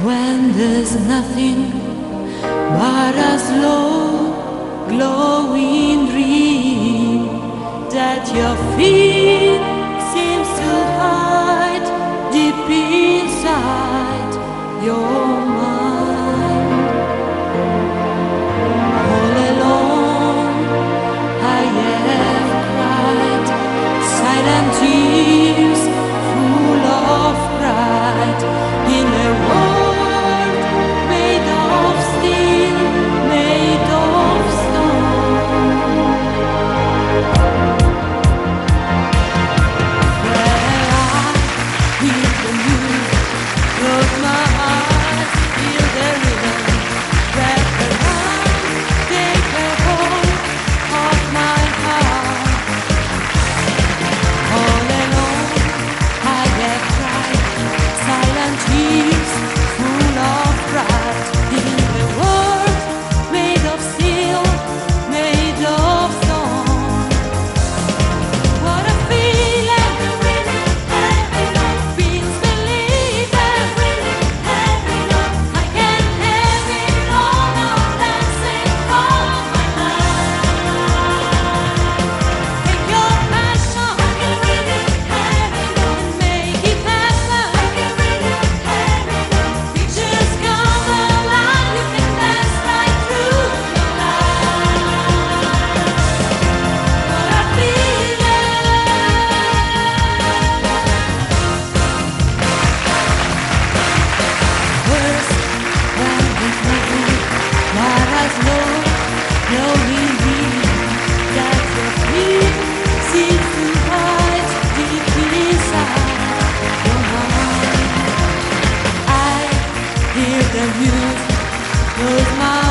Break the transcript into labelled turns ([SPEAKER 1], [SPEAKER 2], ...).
[SPEAKER 1] when there's nothing but a slow glowing dream that your feet seems to hide deep inside your mind. All alone I have cried silent tears full of pride in a world made of steel, made of stone. Where I hear the music, close my eyes, feel the rhythm, wrap around, take a hold of my heart. All alone I have cried silent tears full of pride in the world made of steel, made of stone. What a feeling, feels believing. I can have it all now, dancing all my life. Take your passion, make it happen. Pictures come alive, you can dance right through your life. What a feeling. Worse than there's nothing but a slow, glowing dream that your feet seem to hide deep inside your mind. I hear the music, close my